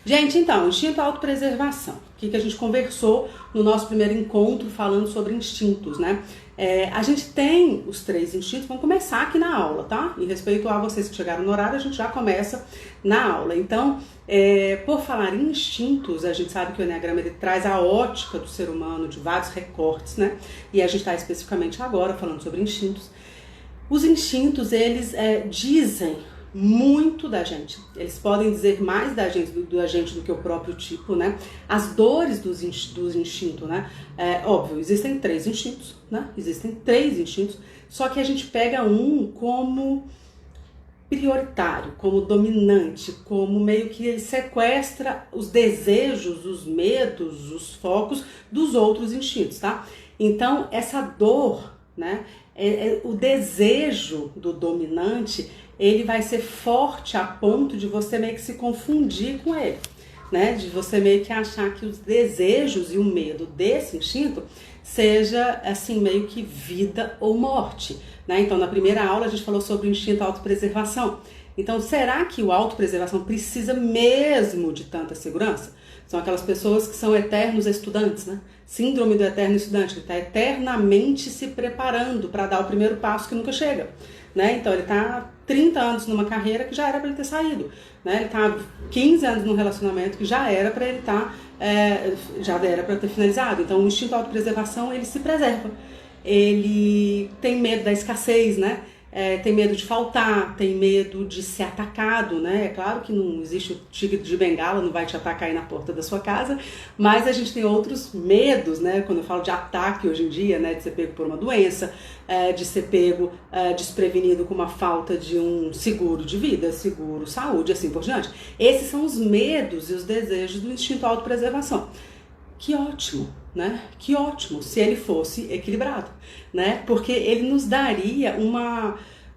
Gente, então, instinto autopreservação. O que a gente conversou no nosso primeiro encontro falando sobre instintos, né? A gente tem os 3 instintos, vamos começar aqui na aula, tá? Em respeito a vocês que chegaram no horário, a gente já começa na aula. Então, por falar em instintos, a gente sabe que o Enneagrama ele traz a ótica do ser humano de vários recortes, né? E a gente está especificamente agora falando sobre instintos. Os instintos, eles dizem muito da gente. Eles podem dizer mais da gente do que o próprio tipo, né? As dores dos instintos, né? Óbvio, existem 3 instintos, né? Existem 3 instintos, só que a gente pega um como prioritário, como dominante, como meio que ele sequestra os desejos, os medos, os focos dos outros instintos, tá? Então, essa dor, né? O desejo do dominante, ele vai ser forte a ponto de você meio que se confundir com ele, né? De você meio que achar que os desejos e o medo desse instinto seja, assim, meio que vida ou morte, né? Então, na primeira aula a gente falou sobre o instinto autopreservação. Então, será que o autopreservação precisa mesmo de tanta segurança? São aquelas pessoas que são eternos estudantes, né? Síndrome do eterno estudante, que está eternamente se preparando para dar o primeiro passo que nunca chega, né? Então ele está 30 anos numa carreira que já era para ele ter saído, né? Ele está 15 anos num relacionamento que já era para ele estar, já era para ter finalizado. Então o instinto de autopreservação, ele se preserva. Ele tem medo da escassez, né? Tem medo de faltar, tem medo de ser atacado, né? É claro que não existe o tigre de bengala, não vai te atacar aí na porta da sua casa, mas a gente tem outros medos, né? Quando eu falo de ataque hoje em dia, né? De ser pego por uma doença, de ser pego desprevenido com uma falta de um seguro de vida, seguro saúde, assim por diante. Esses são os medos e os desejos do instinto de autopreservação. Que ótimo, né? Que ótimo se ele fosse equilibrado, né? Porque ele nos daria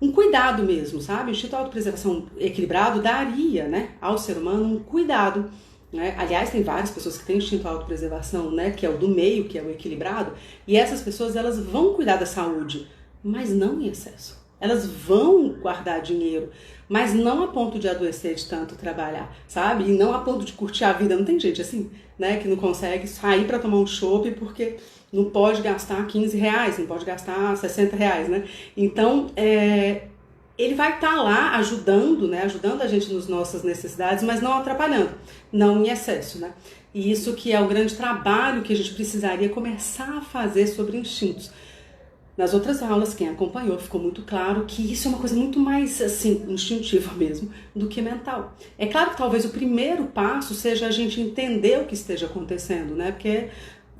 um cuidado mesmo, sabe? O instinto de autopreservação equilibrado daria, né, ao ser humano um cuidado, né? Aliás, tem várias pessoas que têm instinto de autopreservação, né, que é o do meio, que é o equilibrado, e essas pessoas, elas vão cuidar da saúde, mas não em excesso. Elas vão guardar dinheiro, mas não a ponto de adoecer de tanto trabalhar, sabe? E não a ponto de curtir a vida. Não tem gente assim, né, que não consegue sair para tomar um chopp porque não pode gastar 15 reais, não pode gastar 60 reais, né? Então, ele vai estar lá ajudando, né, ajudando a gente nas nossas necessidades, mas não atrapalhando, não em excesso, né? E isso que é o grande trabalho que a gente precisaria começar a fazer sobre instintos. Nas outras aulas, quem acompanhou, ficou muito claro que isso é uma coisa muito mais, assim, instintiva mesmo, do que mental. É claro que talvez o primeiro passo seja a gente entender o que esteja acontecendo, né? Porque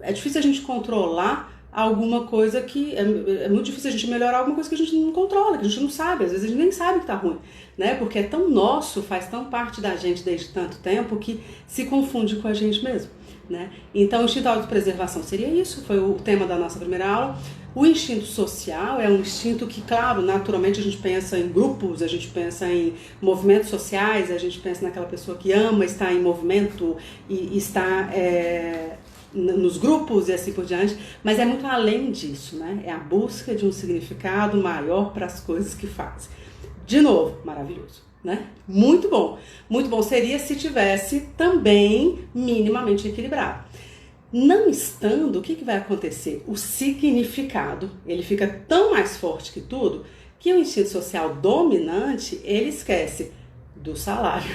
é difícil a gente controlar alguma coisa que... É muito difícil a gente melhorar alguma coisa que a gente não controla, que a gente não sabe. Às vezes a gente nem sabe que tá ruim, né? Porque é tão nosso, faz tão parte da gente desde tanto tempo que se confunde com a gente mesmo, né? Então, o instinto de autopreservação seria isso, foi o tema da nossa primeira aula. O instinto social é um instinto que, claro, naturalmente a gente pensa em grupos, a gente pensa em movimentos sociais, a gente pensa naquela pessoa que ama estar em movimento e está nos grupos e assim por diante, mas é muito além disso, né? É a busca de um significado maior para as coisas que faz. De novo, maravilhoso, né? Muito bom seria se tivesse também minimamente equilibrado. Não estando, o que vai acontecer? O significado, ele fica tão mais forte que tudo, que o instinto social dominante, ele esquece do salário,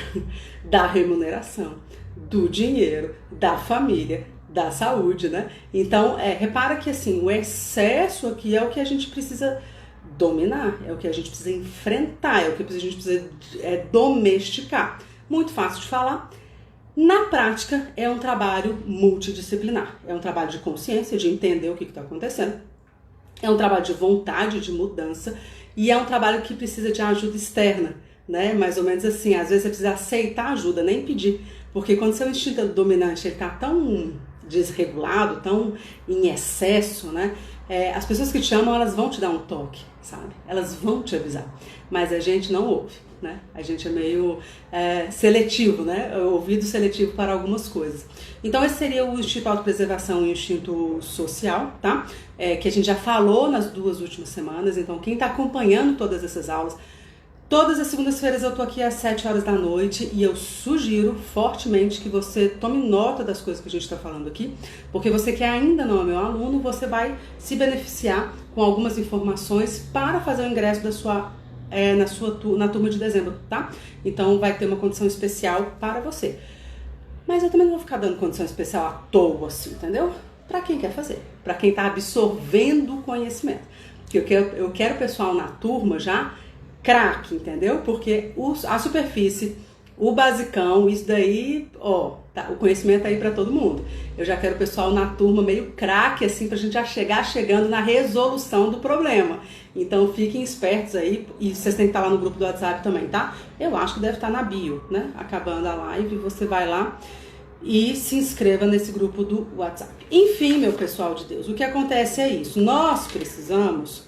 da remuneração, do dinheiro, da família, da saúde, né? Então, repara que assim, o excesso aqui é o que a gente precisa dominar, é o que a gente precisa enfrentar, é o que a gente precisa domesticar. Muito fácil de falar. Na prática, é um trabalho multidisciplinar. É um trabalho de consciência, de entender o que está acontecendo. É um trabalho de vontade, de mudança. E é um trabalho que precisa de ajuda externa, né? Mais ou menos assim, às vezes você precisa aceitar ajuda, nem pedir. Porque quando seu instinto dominante está tão desregulado, tão em excesso, né? As pessoas que te amam, elas vão te dar um toque, sabe? Elas vão te avisar. Mas a gente não ouve, né? A gente é meio seletivo, né? Ouvido seletivo para algumas coisas. Então esse seria o instinto de autopreservação e o instinto social, tá? Que a gente já falou nas 2 últimas semanas. Então quem está acompanhando todas essas aulas Todas as segundas-feiras eu tô aqui às 7 horas da noite e eu sugiro fortemente que você tome nota das coisas que a gente está falando aqui, porque você que ainda não é meu aluno, você vai se beneficiar com algumas informações para fazer o ingresso na turma de dezembro, tá? Então vai ter uma condição especial para você. Mas eu também não vou ficar dando condição especial à toa, assim, entendeu? Para quem quer fazer, para quem está absorvendo o conhecimento. Porque eu quero o pessoal na turma já craque, entendeu? Porque a superfície, o basicão, isso daí, tá, o conhecimento tá aí para todo mundo. Eu já quero o pessoal na turma meio craque, assim, pra gente já chegar chegando na resolução do problema. Então fiquem espertos aí, e vocês têm que estar lá no grupo do WhatsApp também, tá? Eu acho que deve estar na bio, né? Acabando a live, você vai lá e se inscreva nesse grupo do WhatsApp. Enfim, meu pessoal de Deus, o que acontece é isso. Nós precisamos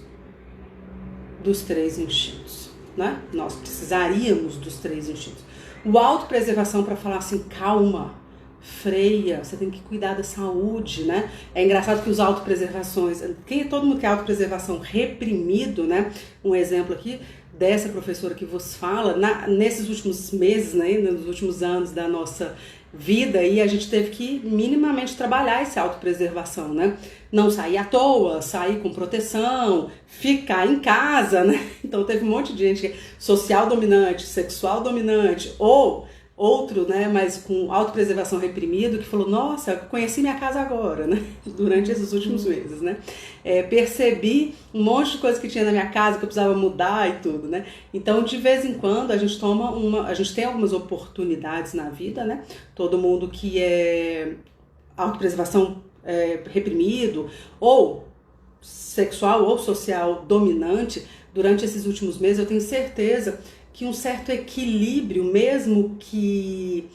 dos 3 instintos, né? Nós precisaríamos dos 3 instintos. O autopreservação para falar assim, calma, freia, você tem que cuidar da saúde, né? É engraçado que os autopreservações, todo mundo que é autopreservação reprimido, né? Um exemplo aqui dessa professora que vos fala, nesses últimos meses, né? Nos últimos anos da nossa vida, e a gente teve que minimamente trabalhar essa autopreservação, né? Não sair à toa, sair com proteção, ficar em casa, né? Então teve um monte de gente social dominante, sexual dominante, ou outro, né, mas com autopreservação reprimido, que falou, nossa, eu conheci minha casa agora, né? Durante esses últimos meses, né? Percebi um monte de coisa que tinha na minha casa que eu precisava mudar e tudo, né? Então, de vez em quando, a gente tem algumas oportunidades na vida, né? Todo mundo que é autopreservação reprimido, ou sexual ou social dominante, durante esses últimos meses, eu tenho certeza que um certo equilíbrio, mesmo que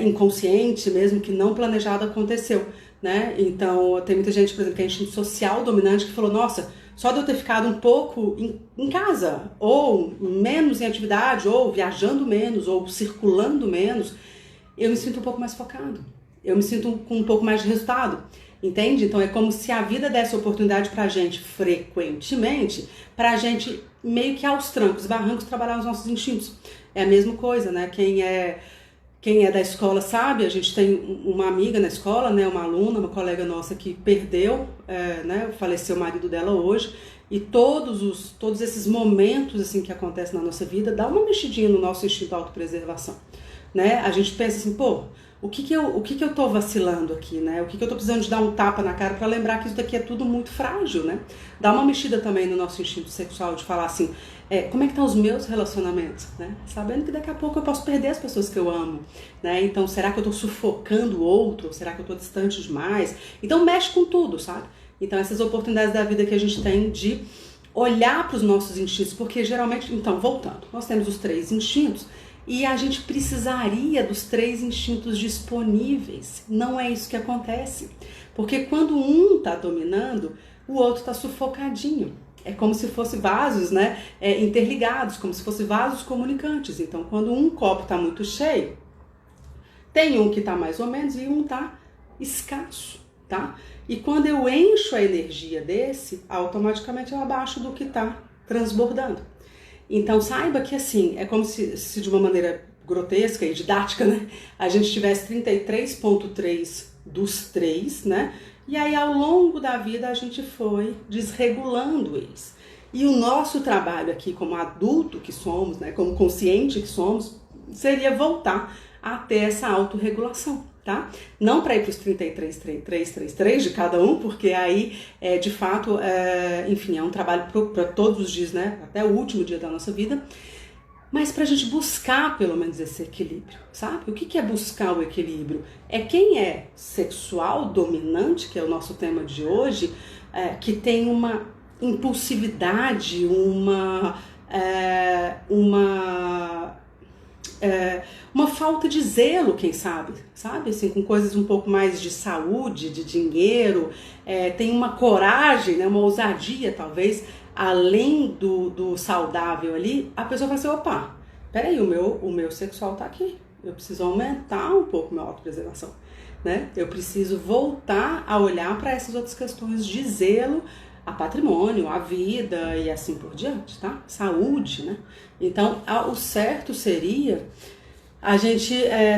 inconsciente, mesmo que não planejado, aconteceu, né? Então, tem muita gente, por exemplo, que é instinto social dominante, que falou, nossa, só de eu ter ficado um pouco em casa, ou menos em atividade, ou viajando menos, ou circulando menos, eu me sinto um pouco mais focado, eu me sinto com um pouco mais de resultado. Entende? Então é como se a vida desse oportunidade pra gente frequentemente, pra gente meio que aos trancos, barrancos, trabalhar os nossos instintos. É a mesma coisa, né? Quem é da escola sabe, a gente tem uma amiga na escola, né? Uma aluna, uma colega nossa que perdeu, né? Faleceu o marido dela hoje, e todos esses momentos assim que acontecem na nossa vida, dá uma mexidinha no nosso instinto de autopreservação, né? A gente pensa assim, pô, o que eu tô vacilando aqui, né? O que eu tô precisando de dar um tapa na cara para lembrar que isso daqui é tudo muito frágil, né? Dá uma mexida também no nosso instinto sexual de falar assim, como é que estão os meus relacionamentos, né? Sabendo que daqui a pouco eu posso perder as pessoas que eu amo, né? Então, será que eu tô sufocando o outro? Será que eu tô distante demais? Então, mexe com tudo, sabe? Então, essas oportunidades da vida que a gente tem de olhar para os nossos instintos, porque geralmente, então, voltando, nós temos os 3 instintos, e a gente precisaria dos 3 instintos disponíveis. Não é isso que acontece. Porque quando um está dominando, o outro está sufocadinho. É como se fossem vasos, né, interligados, como se fossem vasos comunicantes. Então, quando um copo está muito cheio, tem um que está mais ou menos e um está escasso, tá? E quando eu encho a energia desse, automaticamente eu abaixo do que está transbordando. Então saiba que assim, é como se de uma maneira grotesca e didática, né, a gente tivesse 33,3 dos 3, né, e aí ao longo da vida a gente foi desregulando eles. E o nosso trabalho aqui como adulto que somos, né, como consciente que somos, seria voltar a ter essa autorregulação, tá? Não para ir para os 33 de cada um, porque aí, de fato, enfim, é um trabalho para todos os dias, né? Até o último dia da nossa vida, mas para a gente buscar, pelo menos, esse equilíbrio, sabe? O que é buscar o equilíbrio? É quem é sexual dominante, que é o nosso tema de hoje, que tem uma impulsividade, uma falta de zelo, quem sabe, assim, com coisas um pouco mais de saúde, de dinheiro, tem uma coragem, né, uma ousadia, talvez, além do saudável ali, a pessoa fala assim, opa, peraí, o meu sexual tá aqui, eu preciso aumentar um pouco minha autopreservação, né, eu preciso voltar a olhar para essas outras questões de zelo, a patrimônio, a vida e assim por diante, tá? Saúde, né? Então, o certo seria a gente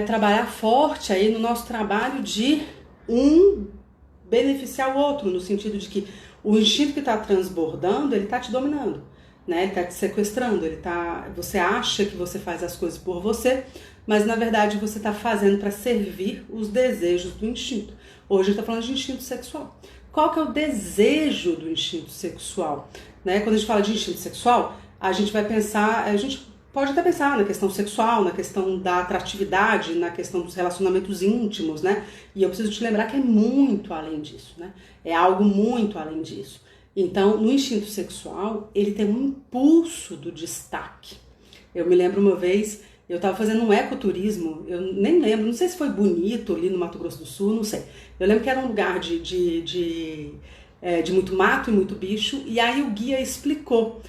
trabalhar forte aí no nosso trabalho de beneficiar o outro, no sentido de que o instinto que está transbordando, ele está te dominando, né? Ele está te sequestrando, você acha que você faz as coisas por você, mas na verdade você está fazendo para servir os desejos do instinto. Hoje a gente está falando de instinto sexual. Qual que é o desejo do instinto sexual? Né? Quando a gente fala de instinto sexual, a gente vai pensar, a gente pode até pensar na questão sexual, na questão da atratividade, na questão dos relacionamentos íntimos, né? E eu preciso te lembrar que é muito além disso, né? É algo muito além disso. Então, no instinto sexual, ele tem um impulso do destaque. Eu me lembro uma vez, eu estava fazendo um ecoturismo, eu nem lembro, não sei se foi Bonito ali no Mato Grosso do Sul, não sei. Eu lembro que era um lugar de muito mato e muito bicho, e aí o guia explicou.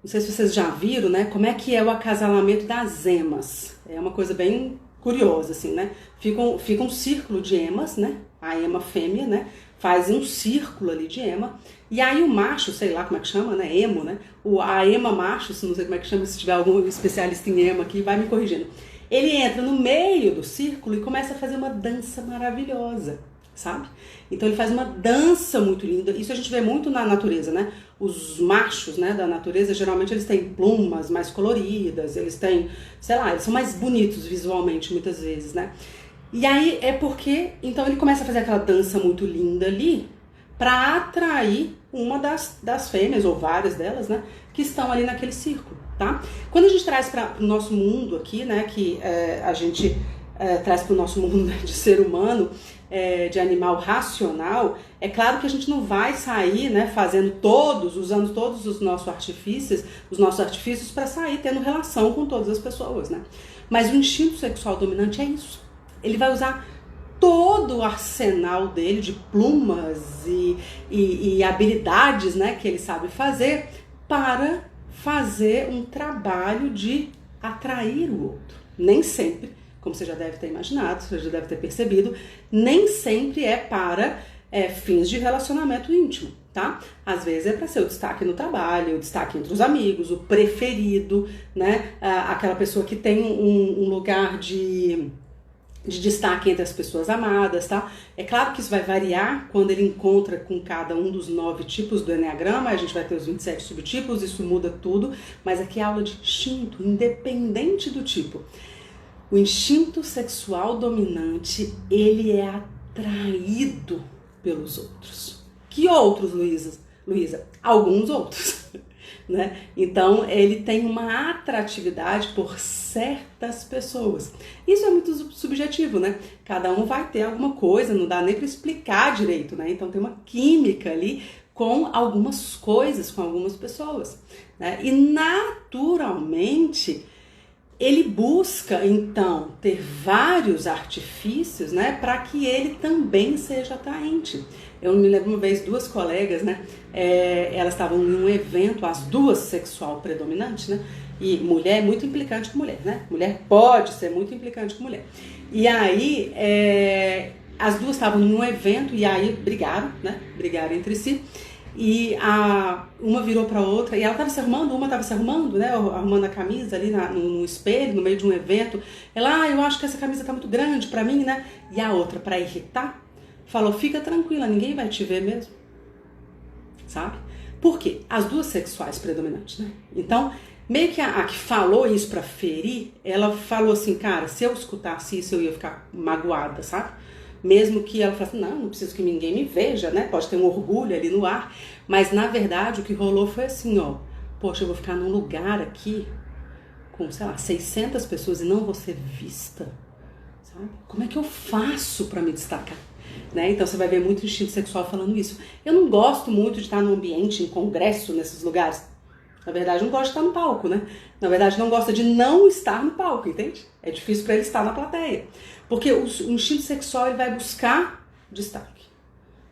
Não sei se vocês já viram, né, como é que é o acasalamento das emas. É uma coisa bem curiosa, assim, né? Fica um círculo de emas, né? A ema fêmea, né? Faz um círculo ali de ema. E aí o macho, sei lá como é que chama, né? Emo, né? A ema macho, não sei como é que chama, se tiver algum especialista em ema aqui, vai me corrigindo. Ele entra no meio do círculo e começa a fazer uma dança maravilhosa, sabe? Então ele faz uma dança muito linda. Isso a gente vê muito na natureza, né? Os machos, né, da natureza, geralmente eles têm plumas mais coloridas, eles têm, sei lá, eles são mais bonitos visualmente muitas vezes, né? E aí é porque, então ele começa a fazer aquela dança muito linda ali para atrair uma das fêmeas, ou várias delas, né, que estão ali naquele círculo, tá? Quando a gente traz para o nosso mundo aqui, né, que a gente traz para o nosso mundo, né, de ser humano, de animal racional, é claro que a gente não vai sair, né, usando todos os nossos artifícios para sair tendo relação com todas as pessoas, né? Mas o instinto sexual dominante é isso. Ele vai usar todo o arsenal dele de plumas e habilidades, né, que ele sabe fazer para fazer um trabalho de atrair o outro. Nem sempre, como você já deve ter imaginado, você já deve ter percebido, nem sempre é para fins de relacionamento íntimo, tá? Às vezes é para ser o destaque no trabalho, o destaque entre os amigos, o preferido, né? Aquela pessoa que tem um lugar de destaque entre as pessoas amadas, tá? É claro que isso vai variar quando ele encontra com cada um dos 9 tipos do Eneagrama, a gente vai ter os 27 subtipos, isso muda tudo, mas aqui é aula de instinto, independente do tipo. O instinto sexual dominante, ele é atraído pelos outros. Que outros, Luísa? Alguns outros, né? Então, ele tem uma atratividade por certas pessoas. Isso é muito subjetivo, né? Cada um vai ter alguma coisa, não dá nem para explicar direito, né? Então, tem uma química ali com algumas coisas, com algumas pessoas, né? E, naturalmente, ele busca, então, ter vários artifícios, né, para que ele também seja atraente. Eu me lembro uma vez, 2 colegas, né, elas estavam em um evento, as duas sexual predominante, né, e mulher é muito implicante com mulher, né, mulher pode ser muito implicante com mulher. E aí, as duas estavam em um evento e aí brigaram entre si. E uma virou para outra e ela estava se arrumando, uma estava se arrumando, né, arrumando a camisa ali no espelho, no meio de um evento. Ela, eu acho que essa camisa tá muito grande para mim, né? E a outra, para irritar, falou, fica tranquila, ninguém vai te ver mesmo. Sabe? Por quê? As duas sexuais predominantes, né? Então, meio que a que falou isso para ferir, ela falou assim, cara, se eu escutasse isso eu ia ficar magoada, sabe? Mesmo que ela falasse, não preciso que ninguém me veja, né? Pode ter um orgulho ali no ar. Mas, na verdade, o que rolou foi assim, ó. Poxa, eu vou ficar num lugar aqui com, sei lá, 600 pessoas e não vou ser vista, sabe? Como é que eu faço para me destacar? Né? Então, você vai ver muito instinto sexual falando isso. Eu não gosto muito de estar num ambiente, em congresso, nesses lugares. Na verdade, não gosta de estar no palco, né? Na verdade, não gosta de não estar no palco, entende? É difícil para ele estar na plateia. Porque o instinto sexual, ele vai buscar destaque,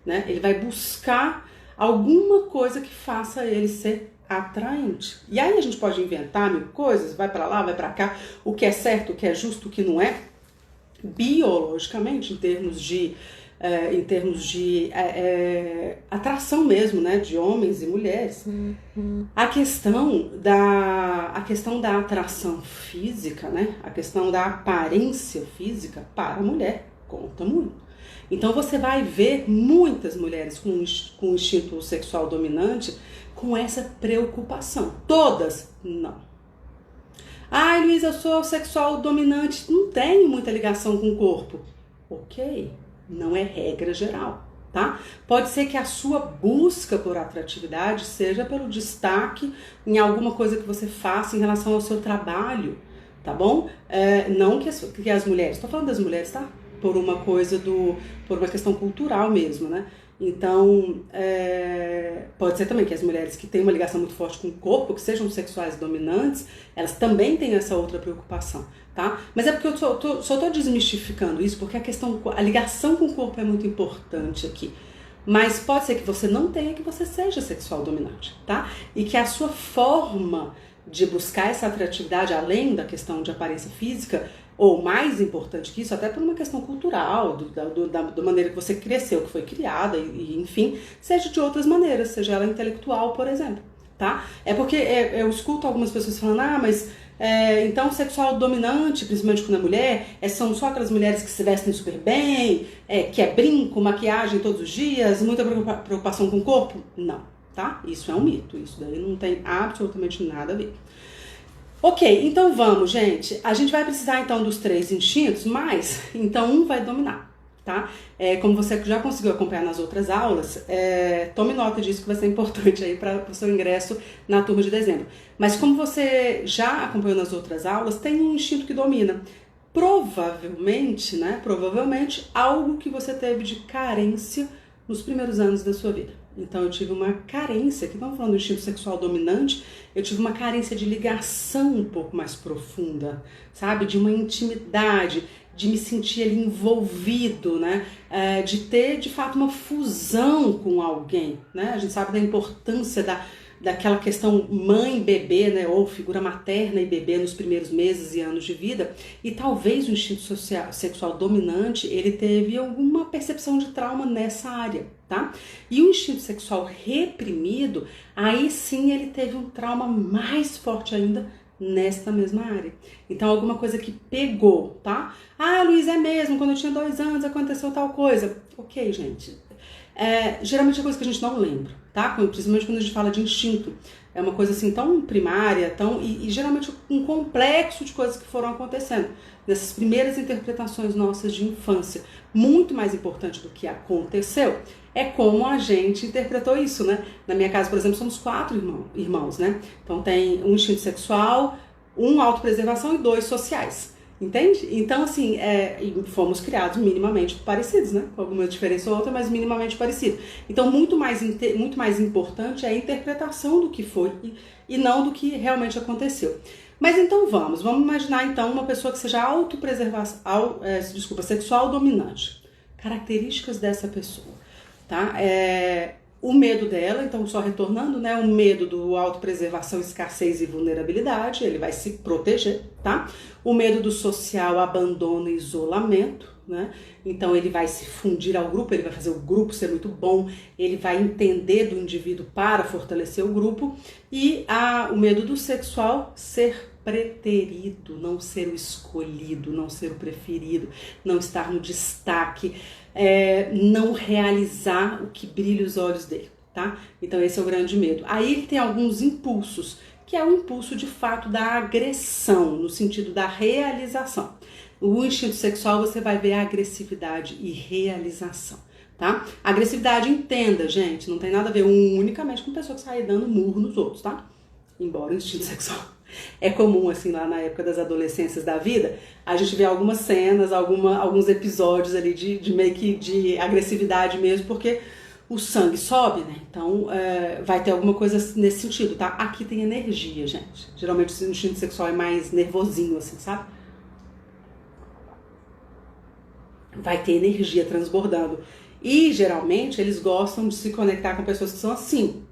né? Ele vai buscar alguma coisa que faça ele ser atraente. E aí a gente pode inventar mil coisas, vai para lá, vai para cá, o que é certo, o que é justo, o que não é. Biologicamente, em termos de em termos de atração mesmo, né, de homens e mulheres. A questão da atração física, né, a questão da aparência física para a mulher conta muito. Então você vai ver muitas mulheres com instinto sexual dominante com essa preocupação. Todas, não. Ai, Luiz, eu sou sexual dominante, não tenho muita ligação com o corpo. Ok, não é regra geral, tá? Pode ser que a sua busca por atratividade seja pelo destaque em alguma coisa que você faça em relação ao seu trabalho, tá bom? Não que as mulheres, tô falando das mulheres, tá? Por uma questão cultural mesmo, né? Então, pode ser também que as mulheres que têm uma ligação muito forte com o corpo, que sejam sexuais dominantes, elas também têm essa outra preocupação, tá? Mas é porque eu só tô desmistificando isso, porque a ligação com o corpo é muito importante aqui. Mas pode ser que você não tenha, que você seja sexual dominante, tá? E que a sua forma de buscar essa atratividade, além da questão de aparência física, ou mais importante que isso, até por uma questão cultural, da maneira que você cresceu, que foi criada, e enfim, seja de outras maneiras, seja ela intelectual, por exemplo, tá? É porque eu escuto algumas pessoas falando, mas então sexual dominante, principalmente quando é mulher, são só aquelas mulheres que se vestem super bem, que é brinco, maquiagem todos os dias, muita preocupação com o corpo? Não, tá? Isso é um mito, isso daí não tem absolutamente nada a ver. Ok, então vamos, gente. A gente vai precisar então dos 3 instintos, mas então um vai dominar, tá? Como você já conseguiu acompanhar nas outras aulas, tome nota disso que vai ser importante aí para o seu ingresso na turma de dezembro. Mas como você já acompanhou nas outras aulas, tem um instinto que domina. Provavelmente, né? Provavelmente algo que você teve de carência nos primeiros anos da sua vida. Então eu tive uma carência, aqui estamos falando do instinto sexual dominante, eu tive uma carência de ligação um pouco mais profunda, sabe? De uma intimidade, de me sentir ali envolvido, né? De ter de fato uma fusão com alguém, né? A gente sabe da importância daquela questão mãe-bebê, né, ou figura materna e bebê nos primeiros meses e anos de vida, e talvez o instinto sexual dominante, ele teve alguma percepção de trauma nessa área, tá? E o instinto sexual reprimido, aí sim ele teve um trauma mais forte ainda nesta mesma área. Então alguma coisa que pegou, tá? Ah, Luiz, é mesmo, quando eu tinha 2 anos aconteceu tal coisa. Ok, gente. Geralmente é coisa que a gente não lembra, tá? Principalmente quando a gente fala de instinto. É uma coisa assim tão primária, e geralmente um complexo de coisas que foram acontecendo nessas primeiras interpretações nossas de infância. Muito mais importante do que aconteceu é como a gente interpretou isso, né? Na minha casa, por exemplo, somos 4 irmãos, né? Então tem um instinto sexual, um autopreservação e 2 sociais. Entende? Então, assim, fomos criados minimamente parecidos, né? Com alguma diferença ou outra, mas minimamente parecido. Então, muito mais importante é a interpretação do que foi e não do que realmente aconteceu. Mas então vamos imaginar então uma pessoa que seja sexual dominante. Características dessa pessoa, tá? O medo dela, então só retornando, né? O medo do autopreservação, escassez e vulnerabilidade, ele vai se proteger, tá? O medo do social, abandono e isolamento, né? Então ele vai se fundir ao grupo, ele vai fazer o grupo ser muito bom, ele vai entender do indivíduo para fortalecer o grupo. E o medo do sexual, ser preterido, não ser o escolhido, não ser o preferido, não estar no destaque, não realizar o que brilha os olhos dele, tá? Então esse é o grande medo. Aí ele tem alguns impulsos, que é o impulso de fato da agressão, no sentido da realização. O instinto sexual você vai ver a agressividade e realização, tá? Agressividade, entenda, gente, não tem nada a ver unicamente com pessoa que sai dando murro nos outros, tá? Embora o instinto sexual é comum, assim, lá na época das adolescências da vida, a gente vê algumas cenas, alguns episódios ali de meio que de agressividade mesmo, porque o sangue sobe, né? Então vai ter alguma coisa nesse sentido, tá? Aqui tem energia, gente. Geralmente o instinto sexual é mais nervosinho, assim, sabe? Vai ter energia transbordando. E geralmente eles gostam de se conectar com pessoas que são assim,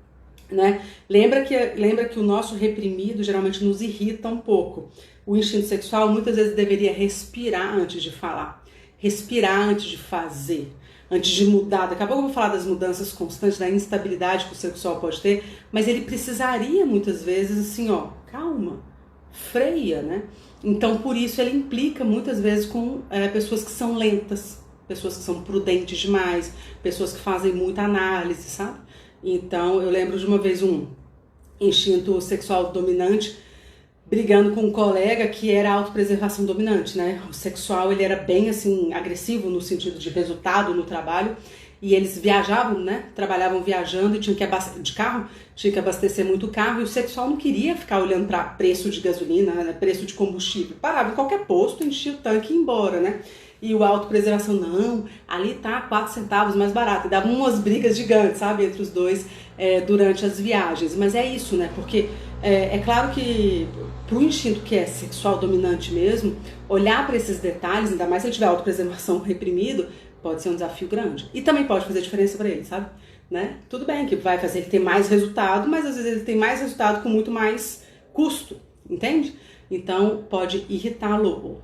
né? Lembra que o nosso reprimido geralmente nos irrita um pouco. O instinto sexual muitas vezes deveria respirar antes de falar. respirar antes de fazer, antes de mudar. Daqui a pouco eu vou falar das mudanças constantes, da instabilidade que o sexual pode ter, mas ele precisaria muitas vezes assim, ó, calma, freia, né? Então por isso ele implica muitas vezes com pessoas que são lentas, pessoas que são prudentes demais, pessoas que fazem muita análise, sabe? Então eu lembro de uma vez um instinto sexual dominante brigando com um colega que era autopreservação dominante, né? O sexual, ele era bem, assim, agressivo no sentido de resultado no trabalho, e eles viajavam, né? Trabalhavam viajando e tinham que de carro, tinha que abastecer muito o carro, e o sexual não queria ficar olhando para preço de gasolina, né? Preço de combustível. Parava em qualquer posto, enchia o tanque e ia embora, né? E o autopreservação, não, ali tá 4 centavos mais barato. E dava umas brigas gigantes, sabe, entre os dois durante as viagens. Mas é isso, né? Porque é claro que pro instinto que é sexual dominante mesmo, olhar para esses detalhes, ainda mais se ele tiver autopreservação reprimido, pode ser um desafio grande. E também pode fazer diferença para ele, sabe? Né? Tudo bem que vai fazer ele ter mais resultado, mas às vezes ele tem mais resultado com muito mais custo, entende? Então pode irritá-lo.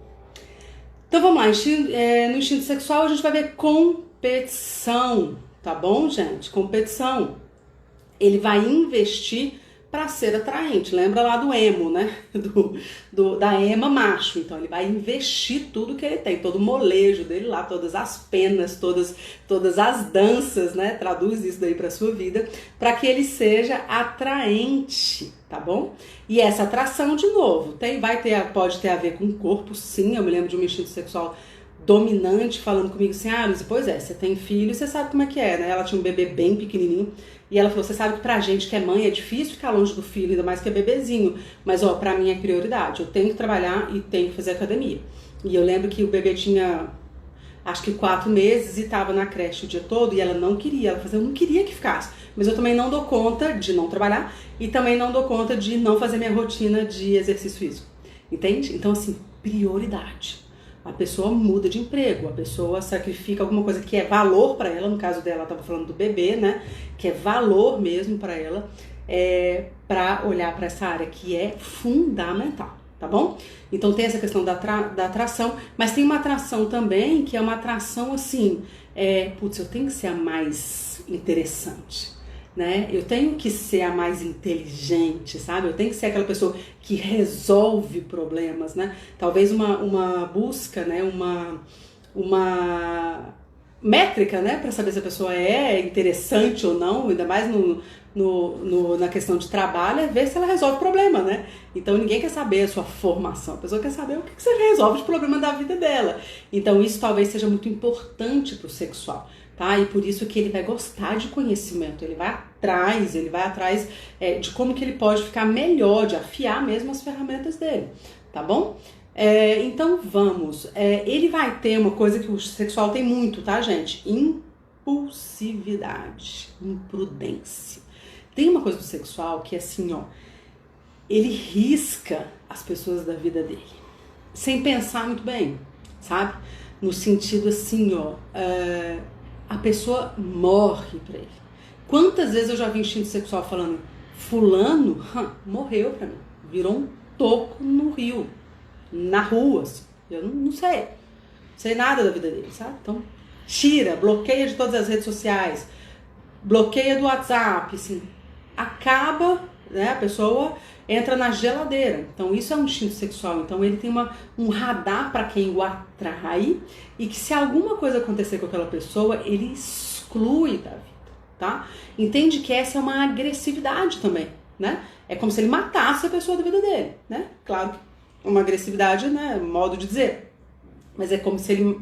Então vamos lá, no instinto sexual a gente vai ver competição, tá bom, gente? Competição. Ele vai investir para ser atraente. Lembra lá do emo, né? Da ema macho. Então ele vai investir tudo que ele tem, todo o molejo dele lá, todas as penas, todas as danças, né? Traduz isso daí para sua vida, para que ele seja atraente, tá bom? E essa atração, de novo, pode ter a ver com o corpo, sim. Eu me lembro de um instinto sexual dominante falando comigo assim, Luísa, pois é, você tem filho, você sabe como é que é, né? Ela tinha um bebê bem pequenininho, e ela falou, você sabe que pra gente que é mãe é difícil ficar longe do filho, ainda mais que é bebezinho, mas ó, pra mim é prioridade, eu tenho que trabalhar e tenho que fazer academia. E eu lembro que o bebê tinha, acho que 4 meses e tava na creche o dia todo, e ela não queria, ela falou, eu não queria que ficasse, mas eu também não dou conta de não trabalhar, e também não dou conta de não fazer minha rotina de exercício físico, entende? Então assim, prioridade. A pessoa muda de emprego, a pessoa sacrifica alguma coisa que é valor para ela, no caso dela, ela estava falando do bebê, né? Que é valor mesmo para ela, para olhar para essa área que é fundamental, tá bom? Então tem essa questão da atração, mas tem uma atração também que é uma atração assim, eu tenho que ser a mais interessante, né? Eu tenho que ser a mais inteligente, sabe? Eu tenho que ser aquela pessoa que resolve problemas, né? Talvez uma busca, né? Uma métrica, né? Para saber se a pessoa é interessante ou não, ainda mais na questão de trabalho, é ver se ela resolve problema, né? Então ninguém quer saber a sua formação, a pessoa quer saber o que você resolve de problema da vida dela. Então isso talvez seja muito importante para o sexual. Tá? E por isso que ele vai gostar de conhecimento, ele vai atrás de como que ele pode ficar melhor, de afiar mesmo as ferramentas dele, tá bom? Então vamos, ele vai ter uma coisa que o sexual tem muito, tá, gente? Impulsividade, imprudência. Tem uma coisa do sexual que é assim, ó, ele risca as pessoas da vida dele, sem pensar muito bem, sabe? No sentido assim, ó, a pessoa morre pra ele. Quantas vezes eu já vi instinto sexual falando, fulano morreu pra mim, virou um toco no rio, na rua, assim. Eu não sei nada da vida dele, sabe? Então, tira, bloqueia de todas as redes sociais, bloqueia do WhatsApp, assim, acaba, né, a pessoa entra na geladeira. Então isso é um instinto sexual. Então ele tem um radar para quem o atrai, e que se alguma coisa acontecer com aquela pessoa, ele exclui da vida, tá? Entende que essa é uma agressividade também, né? É como se ele matasse a pessoa da vida dele, né? Claro que uma agressividade, né, modo de dizer, mas é como se ele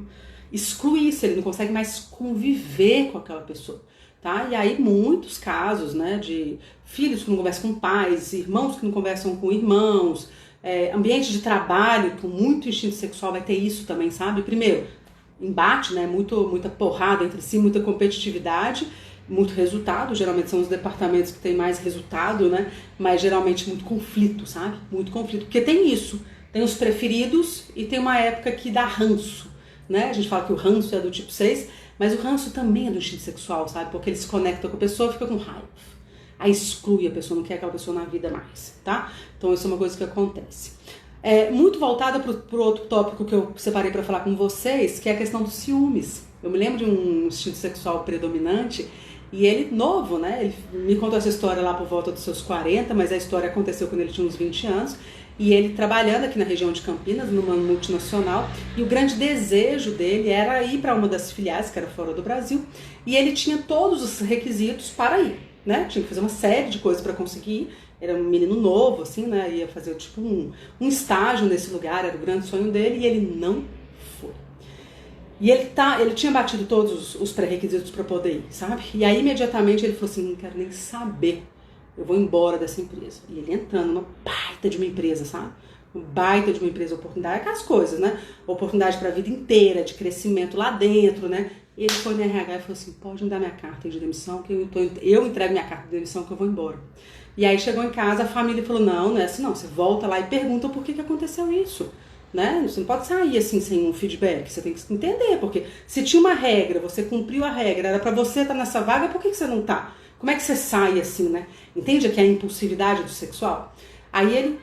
excluísse, ele não consegue mais conviver com aquela pessoa. Tá? E aí muitos casos, né, de filhos que não conversam com pais, irmãos que não conversam com irmãos, ambiente de trabalho com muito instinto sexual vai ter isso também, sabe? Primeiro, embate, né, muita porrada entre si, muita competitividade, muito resultado, geralmente são os departamentos que têm mais resultado, né, mas geralmente muito conflito, sabe? Muito conflito, porque tem isso, tem os preferidos e tem uma época que dá ranço, né? A gente fala que o ranço é do tipo 6, mas o ranço também é do instinto sexual, sabe? Porque ele se conecta com a pessoa e fica com raiva. Aí exclui a pessoa, não quer aquela pessoa na vida mais, tá? Então isso é uma coisa que acontece. muito voltada para o outro tópico que eu separei para falar com vocês, que é a questão dos ciúmes. Eu me lembro de um instinto sexual predominante e ele novo, né? Ele me contou essa história lá por volta dos seus 40, mas a história aconteceu quando ele tinha uns 20 anos. E ele trabalhando aqui na região de Campinas, numa multinacional, e o grande desejo dele era ir para uma das filiais, que era fora do Brasil, e ele tinha todos os requisitos para ir, né? Tinha que fazer uma série de coisas para conseguir ir. Era um menino novo, assim, né? Ia fazer tipo um estágio nesse lugar, era o grande sonho dele, e ele não foi. E ele tinha batido todos os pré-requisitos para poder ir, sabe? E aí imediatamente ele falou assim, não quero nem saber, eu vou embora dessa empresa. E ele entrando numa baita de uma empresa, sabe? Uma baita de uma empresa, oportunidade, aquelas coisas, né? Oportunidade para a vida inteira, de crescimento lá dentro, né? Ele foi no RH e falou assim, pode me dar minha carta de demissão, que eu entrego minha carta de demissão que eu vou embora. E aí chegou em casa, a família falou, não é assim não, você volta lá e pergunta por que aconteceu isso. Né? Você não pode sair assim sem um feedback, você tem que entender, porque se tinha uma regra, você cumpriu a regra, era pra você estar nessa vaga, por que você não tá? Como é que você sai assim, né? Entende que é a impulsividade do sexual? Aí ele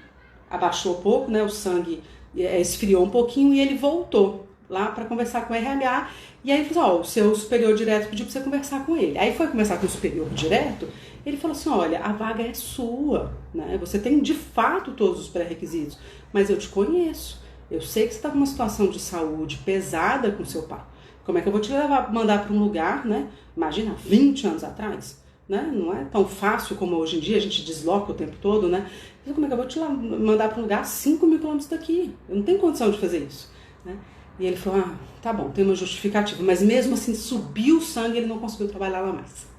abaixou um pouco, né? O sangue esfriou um pouquinho e ele voltou lá pra conversar com o RH. E aí ele falou, o seu superior direto pediu pra você conversar com ele. Aí foi conversar com o superior direto, ele falou assim, olha, a vaga é sua, né? Você tem de fato todos os pré-requisitos, mas eu te conheço. Eu sei que você está com uma situação de saúde pesada com seu pai. Como é que eu vou te mandar para um lugar, né? Imagina, 20 anos atrás, né? Não é tão fácil como hoje em dia, a gente desloca o tempo todo, né? Mas como é que eu vou te mandar para um lugar a 5.000 quilômetros daqui? Eu não tenho condição de fazer isso, né? E ele falou, tá bom, tem uma justificativa. Mas mesmo assim, subiu o sangue e ele não conseguiu trabalhar lá mais.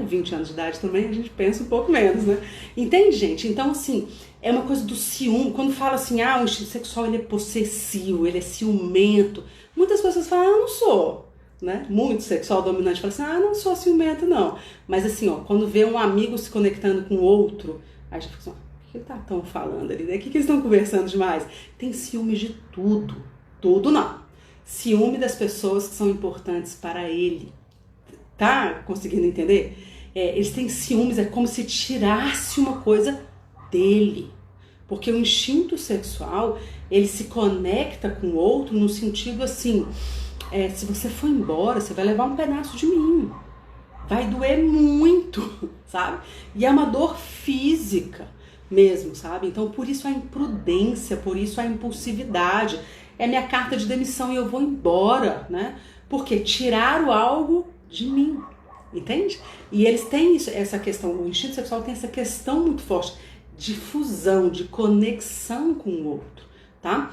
20 anos de idade também, a gente pensa um pouco menos, né? Entende, gente? Então, assim, é uma coisa do ciúme. Quando fala assim, o instinto sexual ele é possessivo, ele é ciumento. Muitas pessoas falam, eu não sou, né? Muito sexual dominante fala assim, não sou ciumento, não. Mas assim, quando vê um amigo se conectando com outro, aí já fica assim, o que ele tá tão falando ali, né? O que eles estão conversando demais? Tem ciúme de tudo. Tudo não. Ciúme das pessoas que são importantes para ele. Tá conseguindo entender? Eles têm ciúmes, é como se tirasse uma coisa dele. Porque o instinto sexual, ele se conecta com o outro no sentido assim, se você for embora, você vai levar um pedaço de mim. Vai doer muito, sabe? E é uma dor física mesmo, sabe? Então, por isso a imprudência, por isso a impulsividade. É minha carta de demissão e eu vou embora, né? Porque tiraram algo de mim, entende? E eles têm essa questão, o instinto sexual tem essa questão muito forte de fusão, de conexão com o outro, tá?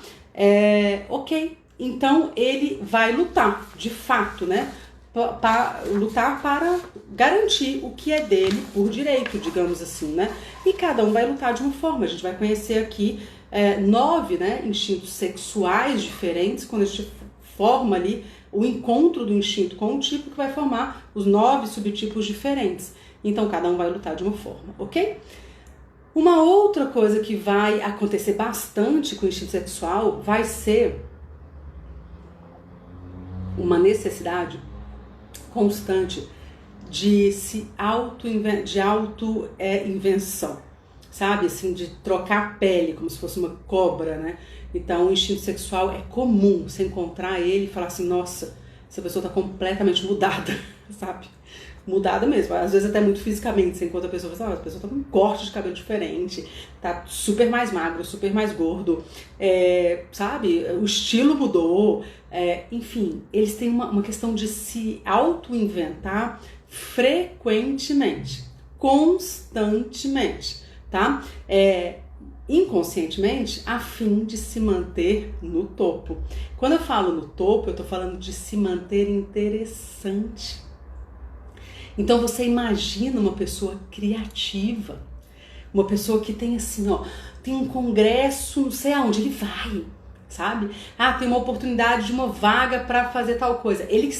Ok, então ele vai lutar, de fato, né? Lutar para garantir o que é dele por direito, digamos assim, né? E cada um vai lutar de uma forma. A gente vai conhecer aqui 9, né, instintos sexuais diferentes, quando a gente forma ali o encontro do instinto com um tipo que vai formar os 9 subtipos diferentes. Então, cada um vai lutar de uma forma, ok? Uma outra coisa que vai acontecer bastante com o instinto sexual vai ser uma necessidade constante de auto-invenção, sabe? Assim, de trocar a pele, como se fosse uma cobra, né? Então, o instinto sexual é comum você encontrar ele e falar assim, nossa, essa pessoa tá completamente mudada, sabe? Mudada mesmo, às vezes até muito fisicamente, você encontra a pessoa e fala assim, a pessoa tá com um corte de cabelo diferente, tá super mais magro, super mais gordo, sabe? O estilo mudou, enfim, eles têm uma questão de se auto-inventar frequentemente, constantemente, tá? Inconscientemente, a fim de se manter no topo. Quando eu falo no topo, eu tô falando de se manter interessante. Então você imagina uma pessoa criativa, uma pessoa que tem assim, tem um congresso, não sei aonde, ele vai, sabe? Tem uma oportunidade de uma vaga para fazer tal coisa. Ele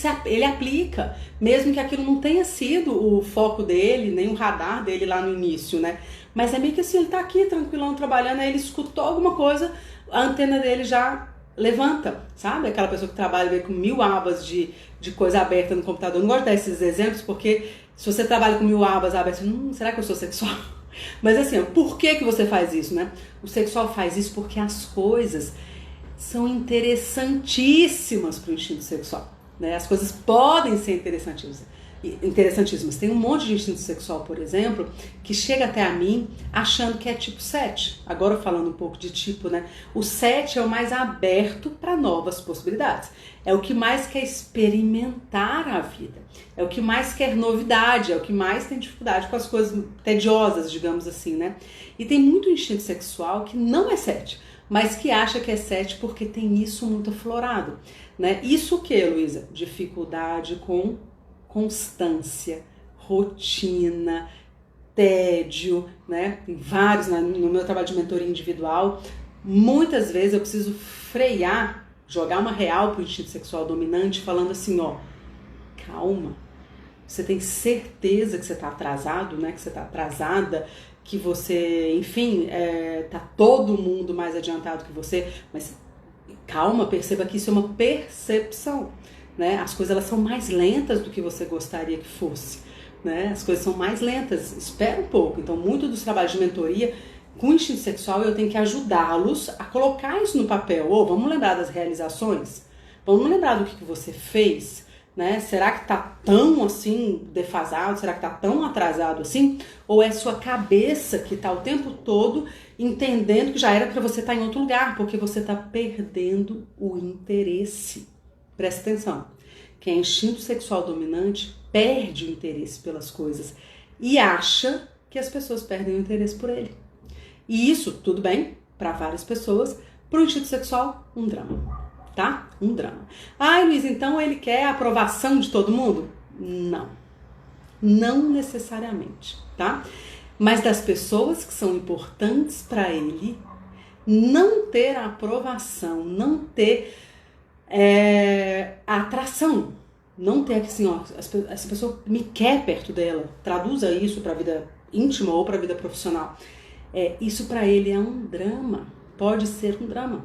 aplica, mesmo que aquilo não tenha sido o foco dele, nem o radar dele lá no início, né? Mas é meio que assim, ele tá aqui tranquilão trabalhando, aí ele escutou alguma coisa, a antena dele já levanta, sabe? Aquela pessoa que trabalha com 1000 abas de coisa aberta no computador. Eu não gosto de dar esses exemplos, porque se você trabalha com 1000 abas abertas, será que eu sou sexual? Mas assim, ó, por que você faz isso, né? O sexual faz isso porque as coisas são interessantíssimas para o instinto sexual, né? As coisas podem ser interessantíssimas. Tem um monte de instinto sexual, por exemplo, que chega até a mim achando que é tipo 7. Agora falando um pouco de tipo, né? O 7 é o mais aberto para novas possibilidades. É o que mais quer experimentar a vida. É o que mais quer novidade, é o que mais tem dificuldade com as coisas tediosas, digamos assim, né? E tem muito instinto sexual que não é 7, mas que acha que é 7 porque tem isso muito aflorado, né? Isso o que, Luísa? Dificuldade com constância, rotina, tédio, né? Tem vários no meu trabalho de mentoria individual. Muitas vezes eu preciso frear, jogar uma real pro instinto sexual dominante, falando assim, ó, calma. Você tem certeza que você tá atrasado, né? Que você tá atrasada, que você, enfim, tá todo mundo mais adiantado que você, mas calma, perceba que isso é uma percepção, né? As coisas elas são mais lentas do que você gostaria que fosse, né? As coisas são mais lentas, espera um pouco. Então, muito dos trabalhos de mentoria com instinto sexual eu tenho que ajudá-los a colocar isso no papel. Vamos lembrar das realizações? Vamos lembrar do que você fez? Né? Será que tá tão assim defasado? Será que tá tão atrasado assim? Ou é sua cabeça que tá o tempo todo entendendo que já era para você estar em outro lugar, porque você tá perdendo o interesse? Presta atenção. Quem é instinto sexual dominante perde o interesse pelas coisas e acha que as pessoas perdem o interesse por ele. E isso, tudo bem, para várias pessoas, para o instinto sexual, um drama. Tá? Um drama. Ai, Luiz, então ele quer a aprovação de todo mundo? Não. Não necessariamente, tá? Mas das pessoas que são importantes para ele, não ter a aprovação, não ter a atração, não ter assim, ó, essa pessoa me quer perto dela, traduza isso para a vida íntima ou para a vida profissional. Isso para ele é um drama, pode ser um drama,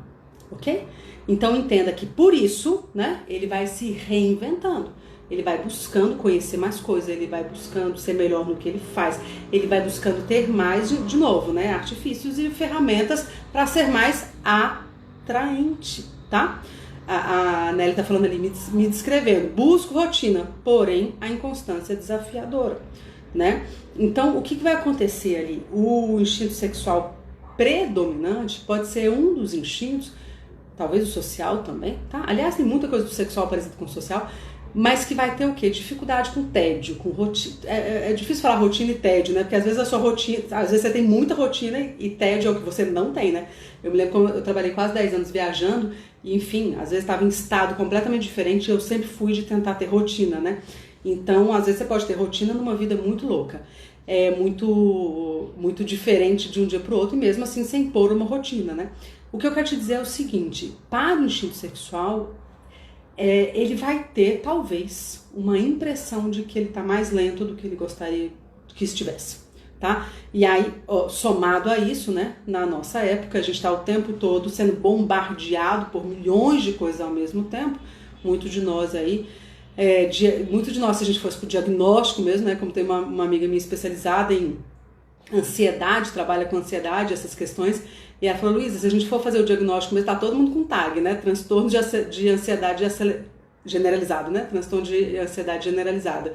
ok? Então entenda que por isso, né, ele vai se reinventando, ele vai buscando conhecer mais coisas, ele vai buscando ser melhor no que ele faz, ele vai buscando ter mais, de novo, né, artifícios e ferramentas para ser mais atraente, tá? A Nelly tá falando ali, me descrevendo, busco rotina, porém a inconstância é desafiadora, né? Então o que vai acontecer ali? O instinto sexual predominante pode ser um dos instintos, talvez o social também, tá? Aliás, tem muita coisa do sexual parecida com o social, mas que vai ter o quê? Dificuldade com tédio, com rotina. É difícil falar rotina e tédio, né? Porque às vezes a sua rotina, às vezes você tem muita rotina e tédio é o que você não tem, né? Eu me lembro quando eu trabalhei quase 10 anos viajando e, enfim, às vezes estava em estado completamente diferente e eu sempre fui de tentar ter rotina, né? Então, às vezes você pode ter rotina numa vida muito louca. Muito diferente de um dia para o outro e mesmo assim sem impor uma rotina, né? O que eu quero te dizer é o seguinte, para o instinto sexual, ele vai ter, talvez, uma impressão de que ele está mais lento do que ele gostaria que estivesse, tá? E aí, somado a isso, né, na nossa época, a gente está o tempo todo sendo bombardeado por milhões de coisas ao mesmo tempo, muito de nós, se a gente fosse pro diagnóstico mesmo, né, como tem uma amiga minha especializada em ansiedade, trabalha com ansiedade, essas questões, e ela falou, Luísa, se a gente for fazer o diagnóstico, mas tá todo mundo com TAG, né, transtorno de ansiedade generalizado, né, transtorno de ansiedade generalizada,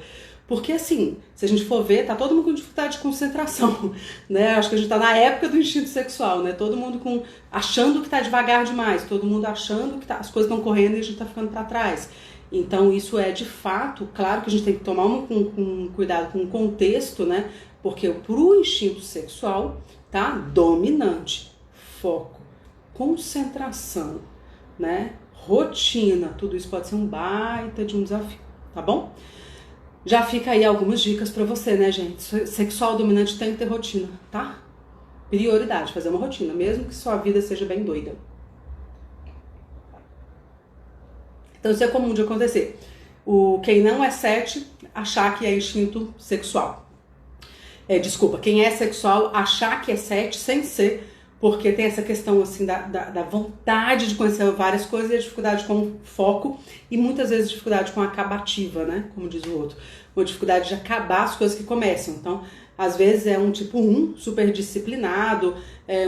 porque assim, se a gente for ver, tá todo mundo com dificuldade de concentração, né, acho que a gente tá na época do instinto sexual, né, todo mundo achando que tá devagar demais, todo mundo achando que as coisas estão correndo e a gente tá ficando para trás. Então isso é de fato, claro que a gente tem que tomar um cuidado com o contexto, né, porque pro instinto sexual, tá, dominante, foco, concentração, né, rotina, tudo isso pode ser um baita de um desafio, tá bom? Já fica aí algumas dicas pra você, né, gente? Sexual dominante tem que ter rotina, tá? Prioridade, fazer uma rotina, mesmo que sua vida seja bem doida. Então isso é comum de acontecer. Quem não é 7, achar que é instinto sexual. Quem é sexual, achar que é 7 sem ser, porque tem essa questão assim da vontade de conhecer várias coisas e a dificuldade com o foco e muitas vezes dificuldade com a acabativa, né? Como diz o outro. Uma dificuldade de acabar as coisas que começam. Então, Às vezes é um tipo 1 super disciplinado,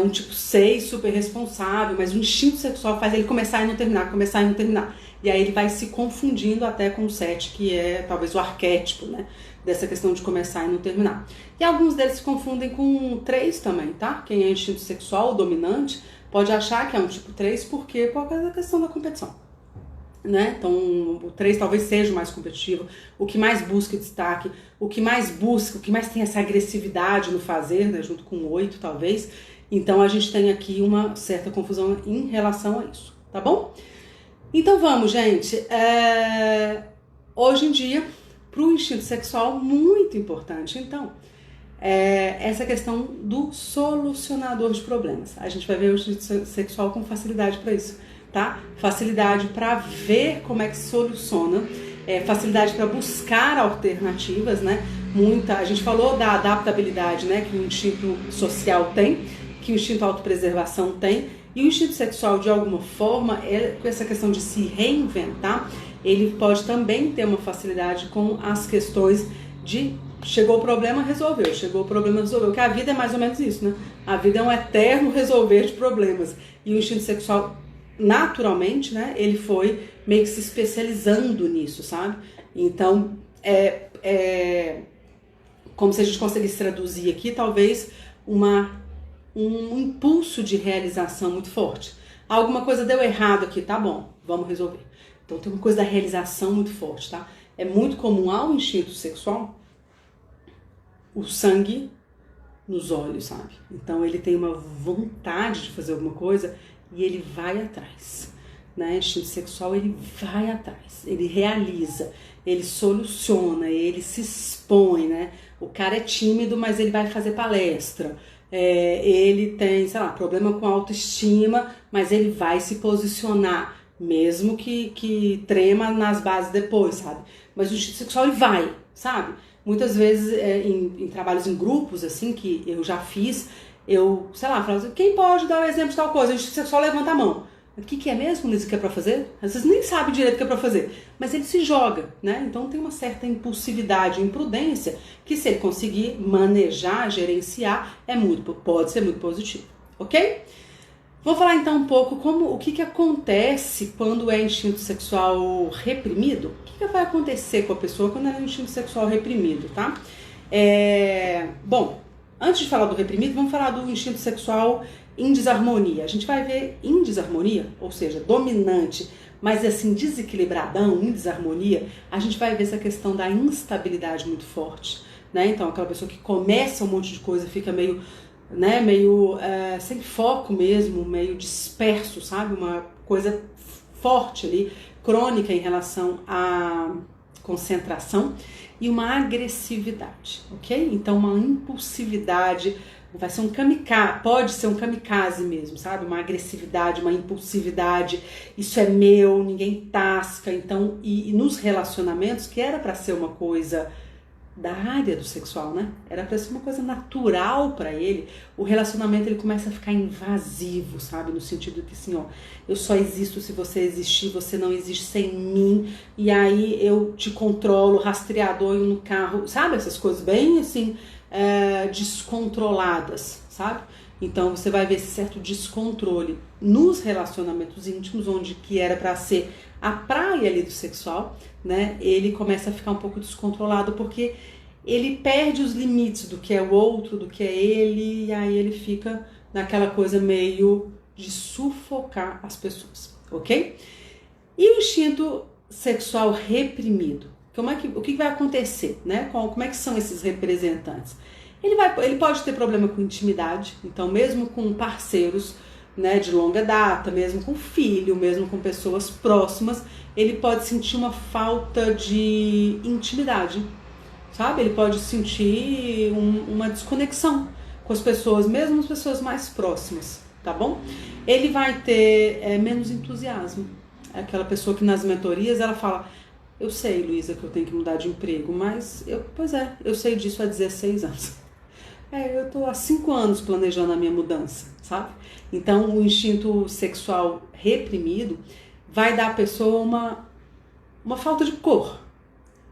um tipo 6 super responsável, mas o instinto sexual faz ele começar e não terminar, começar e não terminar. E aí ele vai se confundindo até com o 7, que é talvez o arquétipo, né? Dessa questão de começar e não terminar. E alguns deles se confundem com 3 também, tá? Quem é instinto sexual, dominante, pode achar que é um tipo 3 porque por causa da questão da competição, né? Então o 3 talvez seja o mais competitivo, o que mais busca destaque, o que mais tem essa agressividade no fazer, né? Junto com o 8 talvez. Então a gente tem aqui uma certa confusão em relação a isso, tá bom? Então vamos, gente. Hoje em dia, para o instinto sexual, muito importante, então, essa questão do solucionador de problemas. A gente vai ver o instinto sexual com facilidade para isso, tá? Facilidade para ver como é que se soluciona, facilidade para buscar alternativas, né? A gente falou da adaptabilidade, né? Que o instinto social tem, que o instinto autopreservação tem, e o instinto sexual, de alguma forma, com essa questão de se reinventar, ele pode também ter uma facilidade com as questões de chegou o problema, resolveu, chegou o problema, resolveu, que a vida é mais ou menos isso, né? A vida é um eterno resolver de problemas, e o instinto sexual, naturalmente, né, ele foi meio que se especializando nisso, sabe? Então, como se a gente conseguisse traduzir aqui, talvez um impulso de realização muito forte. Alguma coisa deu errado aqui, tá bom, vamos resolver. Então tem uma coisa da realização muito forte, tá? É muito comum ao instinto sexual o sangue nos olhos, sabe? Então ele tem uma vontade de fazer alguma coisa e ele vai atrás, né? O instinto sexual, ele vai atrás, ele realiza, ele soluciona, ele se expõe, né? O cara é tímido, mas ele vai fazer palestra. Ele tem, sei lá, problema com autoestima, mas ele vai se posicionar, mesmo que trema nas bases depois, sabe? Mas o instinto sexual, ele vai, sabe? Muitas vezes, em trabalhos em grupos, assim, que eu já fiz, eu, sei lá, falo assim, quem pode dar o exemplo de tal coisa? O instinto sexual levanta a mão. O que é mesmo, Liz, que é pra fazer? Às vezes nem sabe direito o que é pra fazer, mas ele se joga, né? Então tem uma certa impulsividade, imprudência, que se ele conseguir manejar, gerenciar, pode ser muito positivo, ok? Vou falar então um pouco o que acontece quando é instinto sexual reprimido. O que vai acontecer com a pessoa quando é instinto sexual reprimido, tá? Bom, antes de falar do reprimido, vamos falar do instinto sexual em desarmonia. A gente vai ver em desarmonia, ou seja, dominante, mas assim, desequilibradão, em desarmonia, a gente vai ver essa questão da instabilidade muito forte, né? Então, aquela pessoa que começa um monte de coisa, fica meio sem foco mesmo, meio disperso, sabe? Uma coisa forte ali, crônica em relação à concentração e uma agressividade, ok? Então, uma impulsividade, vai ser um kamikaze, pode ser um kamikaze mesmo, sabe? Uma agressividade, uma impulsividade, isso é meu, ninguém tasca. Então, e nos relacionamentos, que era para ser uma coisa da área do sexual, né? Era para ser uma coisa natural para ele. O relacionamento, ele começa a ficar invasivo, sabe? No sentido que assim, ó, eu só existo se você existir, você não existe sem mim, e aí eu te controlo, rastreador no carro, sabe? Essas coisas bem assim, descontroladas, sabe? Então você vai ver esse certo descontrole nos relacionamentos íntimos, onde que era para ser a praia ali do sexual, né? Ele começa a ficar um pouco descontrolado porque ele perde os limites do que é o outro, do que é ele, e aí ele fica naquela coisa meio de sufocar as pessoas, ok? E o instinto sexual reprimido? O que vai acontecer, né? Como é que são esses representantes? Ele pode ter problema com intimidade, então mesmo com parceiros, né, de longa data, mesmo com filho, mesmo com pessoas próximas, ele pode sentir uma falta de intimidade, sabe? Ele pode sentir uma desconexão com as pessoas, mesmo as pessoas mais próximas, tá bom? Ele vai ter menos entusiasmo. É aquela pessoa que nas mentorias ela fala, eu sei, Luísa, que eu tenho que mudar de emprego, mas eu sei disso há 16 anos. Eu tô há 5 anos planejando a minha mudança, sabe? Então, o instinto sexual reprimido vai dar à pessoa uma falta de cor,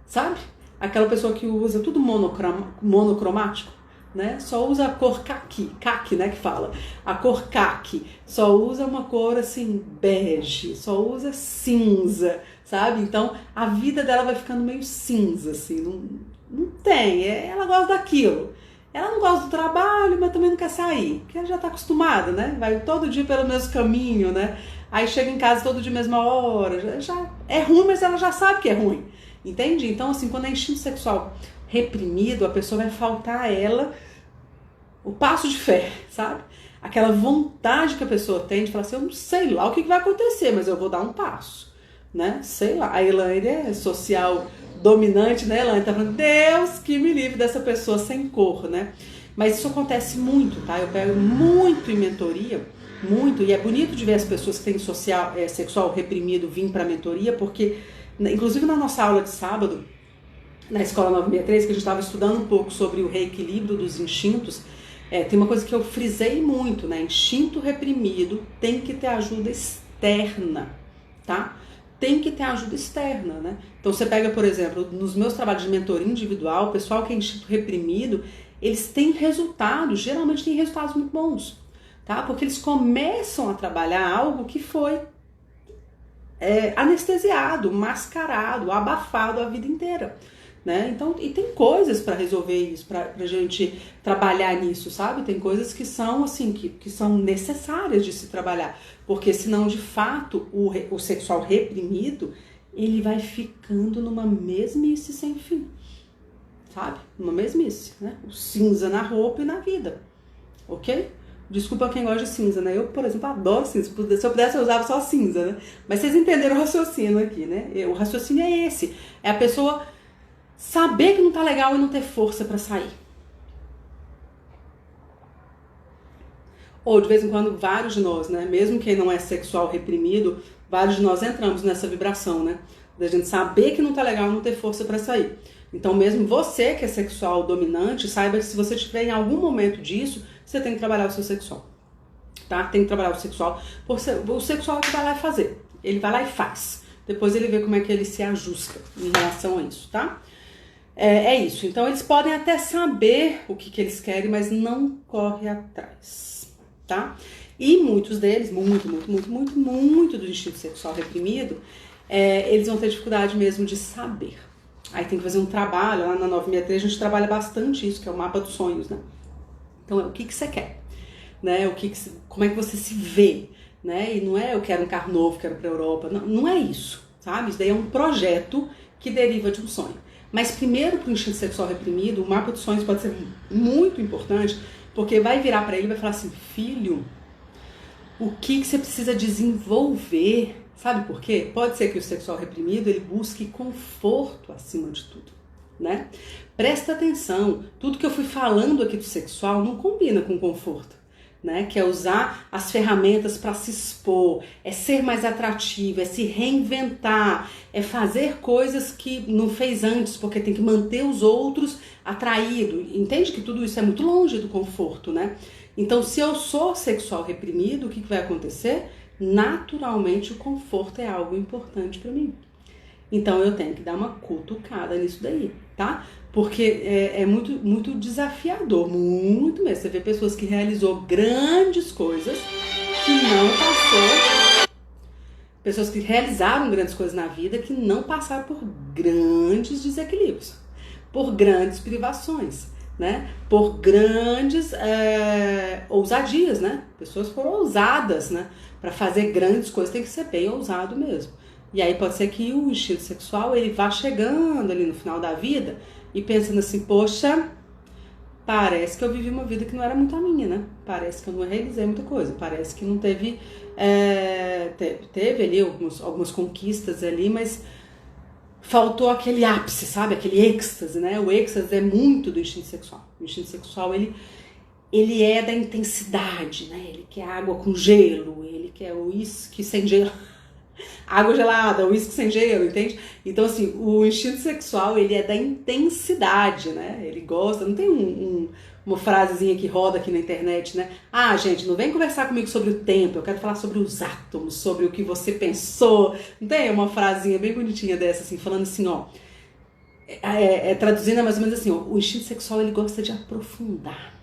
sabe? Aquela pessoa que usa tudo monocromático, né? Só usa a cor caqui, né, que fala. A cor caqui, só usa uma cor assim bege, só usa cinza, sabe? Então a vida dela vai ficando meio cinza, assim, não tem, ela gosta daquilo. Ela não gosta do trabalho, mas também não quer sair, porque ela já tá acostumada, né? Vai todo dia pelo mesmo caminho, né? Aí chega em casa todo dia mesma hora, já é ruim, mas ela já sabe que é ruim, entende? Então assim, quando é instinto sexual reprimido, a pessoa vai faltar a ela o passo de fé, sabe? Aquela vontade que a pessoa tem de falar assim, eu não sei lá o que vai acontecer, mas eu vou dar um passo, né? Sei lá. A Elaine é social dominante, né, Elaine? Tá falando, Deus que me livre dessa pessoa sem cor, né? Mas isso acontece muito, tá? Eu pego muito em mentoria, muito, e é bonito de ver as pessoas que têm sexual reprimido vir pra mentoria, porque, inclusive na nossa aula de sábado, na Escola 963, que a gente estava estudando um pouco sobre o reequilíbrio dos instintos, tem uma coisa que eu frisei muito, né? Instinto reprimido tem que ter ajuda externa, tá? Tem que ter ajuda externa, né? Então você pega, por exemplo, nos meus trabalhos de mentoria individual, o pessoal que é instinto reprimido, eles têm resultados, geralmente têm resultados muito bons, tá? Porque eles começam a trabalhar algo que foi anestesiado, mascarado, abafado a vida inteira, né? Então, e tem coisas para resolver isso, pra gente trabalhar nisso, sabe? Tem coisas que são assim, que são necessárias de se trabalhar, porque senão, de fato, o sexual reprimido, ele vai ficando numa mesmice sem fim, sabe? Numa mesmice, né? O cinza na roupa e na vida, ok? Desculpa quem gosta de cinza, né? Eu, por exemplo, adoro cinza. Se eu pudesse, eu usava só cinza, né? Mas vocês entenderam o raciocínio aqui, né? O raciocínio é esse. É a pessoa saber que não tá legal e não ter força pra sair. Ou, de vez em quando, vários de nós, né? Mesmo quem não é sexual reprimido, vários de nós entramos nessa vibração, né? Da gente saber que não tá legal e não ter força pra sair. Então, mesmo você que é sexual dominante, saiba que se você tiver em algum momento disso, você tem que trabalhar o seu sexual, tá? Tem que trabalhar o sexual, porque o sexual é que vai lá fazer. Ele vai lá e faz. Depois ele vê como é que ele se ajusta em relação a isso, tá? É isso. Então, eles podem até saber o que eles querem, mas não corre atrás, tá? E muitos deles, muito do instinto sexual reprimido, eles vão ter dificuldade mesmo de saber. Aí tem que fazer um trabalho, lá na 963 a gente trabalha bastante isso, que é o mapa dos sonhos, né? Então, o que você quer, né? Como é que você se vê, né? E não é eu quero um carro novo, quero pra Europa, não é isso, sabe? Isso daí é um projeto que deriva de um sonho. Mas primeiro, para o instinto sexual reprimido, o mapa dos sonhos pode ser muito importante, porque vai virar para ele e vai falar assim, filho, o que você precisa desenvolver? Sabe por quê? Pode ser que o sexual reprimido, ele busque conforto acima de tudo, né? Presta atenção, tudo que eu fui falando aqui do sexual não combina com conforto, né? Que é usar as ferramentas para se expor, é ser mais atrativo, é se reinventar, é fazer coisas que não fez antes, porque tem que manter os outros atraídos. Entende que tudo isso é muito longe do conforto, né? Então, se eu sou sexual reprimido, o que vai acontecer? Naturalmente, o conforto é algo importante para mim. Então, eu tenho que dar uma cutucada nisso daí, tá? Porque é muito desafiador, muito mesmo. Você vê pessoas que realizou grandes coisas que não passou, pessoas que realizaram grandes coisas na vida que não passaram por grandes desequilíbrios, por grandes privações, né? Por grandes ousadias, né? Pessoas foram ousadas, né? Para fazer grandes coisas tem que ser bem ousado mesmo. E aí pode ser que o instinto sexual ele vá chegando ali no final da vida e pensando assim, poxa, parece que eu vivi uma vida que não era muito a minha, né? Parece que eu não realizei muita coisa, parece que não teve... teve ali algumas conquistas ali, mas faltou aquele ápice, sabe? Aquele êxtase, né? O êxtase é muito do instinto sexual. O instinto sexual, ele é da intensidade, né? Ele quer água com gelo, ele quer uísque sem gelo. Água gelada, uísque sem gelo, entende? Então, assim, o instinto sexual, ele é da intensidade, né? Ele gosta, não tem uma frasezinha que roda aqui na internet, né? Ah, gente, não vem conversar comigo sobre o tempo, eu quero falar sobre os átomos, sobre o que você pensou. Não tem uma frasinha bem bonitinha dessa, assim, falando assim, ó, Traduzindo é mais ou menos assim, ó, o instinto sexual ele gosta de aprofundar,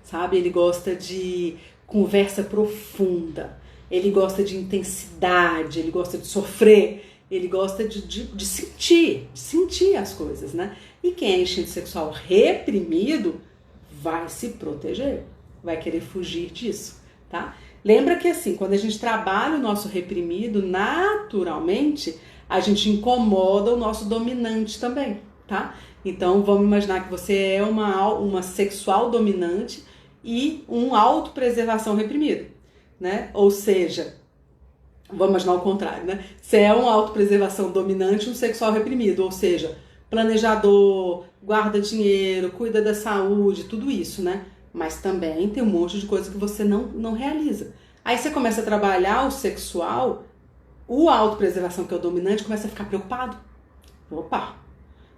sabe? Ele gosta de conversa profunda, ele gosta de intensidade, ele gosta de sofrer, ele gosta de sentir as coisas, né? E quem é instinto sexual reprimido vai se proteger, vai querer fugir disso, tá? Lembra que assim, quando a gente trabalha o nosso reprimido, naturalmente, a gente incomoda o nosso dominante também, tá? Então, vamos imaginar que você é uma sexual dominante e um autopreservação reprimido, né? Ou seja, vamos imaginar o contrário, né? Você é uma autopreservação dominante e um sexual reprimido, ou seja, planejador, guarda dinheiro, cuida da saúde, tudo isso, né? Mas também tem um monte de coisa que você não realiza. Aí você começa a trabalhar o sexual, o autopreservação, que é o dominante, começa a ficar preocupado. Opa,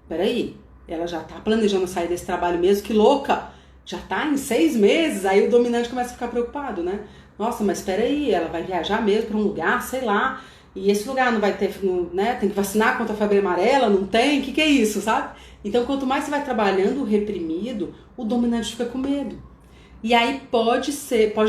peraí, ela já tá planejando sair desse trabalho mesmo, que louca! Já tá em 6 meses, aí o dominante começa a ficar preocupado, né? Nossa, mas peraí, ela vai viajar mesmo para um lugar, sei lá, e esse lugar não vai ter, né? Tem que vacinar contra a febre amarela, não tem? O que é isso, sabe? Então, quanto mais você vai trabalhando o reprimido, o dominante fica com medo. E aí pode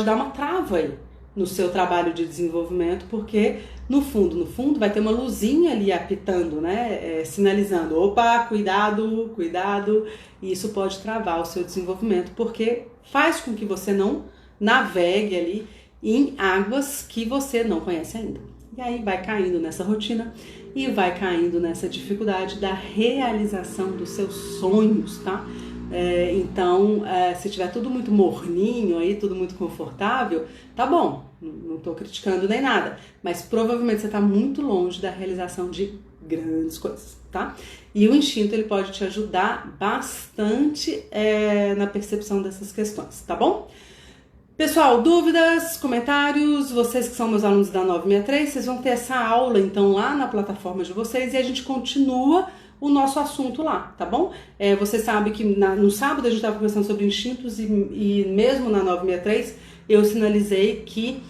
dar uma trava aí no seu trabalho de desenvolvimento, porque no fundo vai ter uma luzinha ali apitando, né? Sinalizando, opa, cuidado, cuidado, e isso pode travar o seu desenvolvimento, porque faz com que você não navegue ali em águas que você não conhece ainda. E aí vai caindo nessa rotina e vai caindo nessa dificuldade da realização dos seus sonhos, tá? Então, se tiver tudo muito morninho aí, tudo muito confortável, tá bom, não tô criticando nem nada, mas provavelmente você tá muito longe da realização de grandes coisas, tá? E o instinto, ele pode te ajudar bastante na percepção dessas questões, tá bom? Pessoal, dúvidas, comentários, vocês que são meus alunos da 963, vocês vão ter essa aula então lá na plataforma de vocês e a gente continua o nosso assunto lá, tá bom? Você sabe que no sábado a gente estava conversando sobre instintos e mesmo na 963 eu sinalizei que,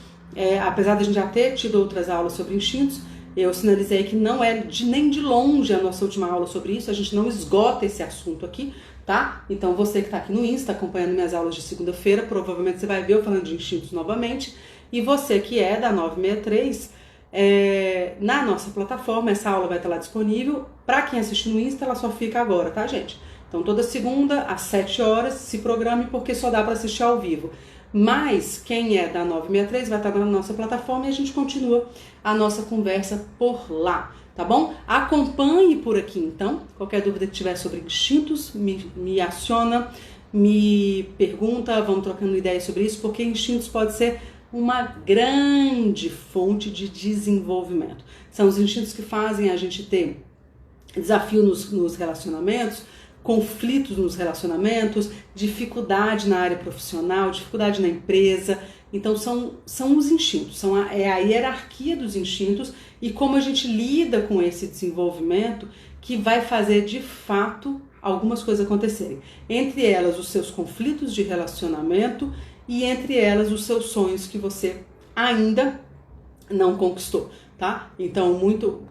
apesar de a gente já ter tido outras aulas sobre instintos, eu sinalizei que não é nem de longe a nossa última aula sobre isso, a gente não esgota esse assunto aqui, tá? Então você que está aqui no Insta acompanhando minhas aulas de segunda-feira, provavelmente você vai ver eu falando de instintos novamente, e você que é da 963, na nossa plataforma, essa aula vai estar lá disponível. Para quem assiste no Insta, ela só fica agora, tá, gente? Então toda segunda às 7 horas se programe, porque só dá para assistir ao vivo. Mas quem é da 963 vai estar na nossa plataforma e a gente continua a nossa conversa por lá, tá bom? Acompanhe por aqui então. Qualquer dúvida que tiver sobre instintos, me aciona, me pergunta, vamos trocando ideias sobre isso, porque instintos pode ser uma grande fonte de desenvolvimento. São os instintos que fazem a gente ter desafio nos relacionamentos, conflitos nos relacionamentos, dificuldade na área profissional, dificuldade na empresa. Então são os instintos, é a hierarquia dos instintos e como a gente lida com esse desenvolvimento que vai fazer de fato algumas coisas acontecerem. Entre elas os seus conflitos de relacionamento e entre elas os seus sonhos que você ainda não conquistou, tá? Então,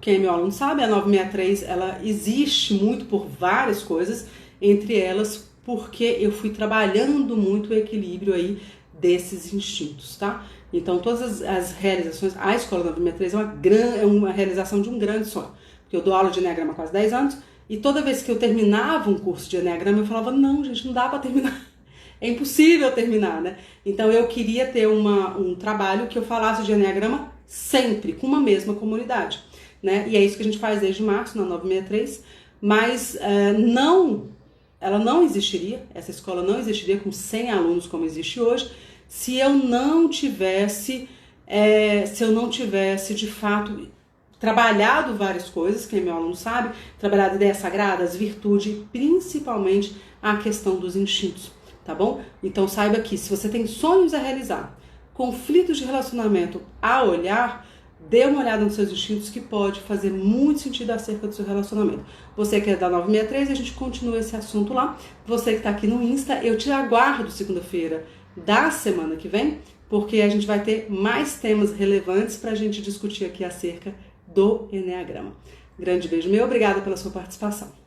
quem é meu aluno sabe, a 963 ela existe muito por várias coisas, entre elas porque eu fui trabalhando muito o equilíbrio aí desses instintos, tá? Então, todas as realizações, a Escola 963 é uma realização de um grande sonho, porque eu dou aula de Enneagrama há quase 10 anos e toda vez que eu terminava um curso de Enneagrama eu falava, não, gente, não dá para terminar. É impossível terminar, né? Então eu queria ter um trabalho que eu falasse de Enneagrama sempre, com uma mesma comunidade, né? E é isso que a gente faz desde março, na 963, mas ela não existiria, essa escola não existiria com 100 alunos como existe hoje, se eu não tivesse de fato trabalhado várias coisas, quem é meu aluno sabe, trabalhado ideias sagradas, virtude e principalmente a questão dos instintos. Tá bom? Então saiba que se você tem sonhos a realizar, conflitos de relacionamento a olhar, dê uma olhada nos seus instintos que pode fazer muito sentido acerca do seu relacionamento. Você que é da 963, a gente continua esse assunto lá. Você que está aqui no Insta, eu te aguardo segunda-feira da semana que vem, porque a gente vai ter mais temas relevantes para a gente discutir aqui acerca do Enneagrama. Grande beijo meu, obrigada pela sua participação.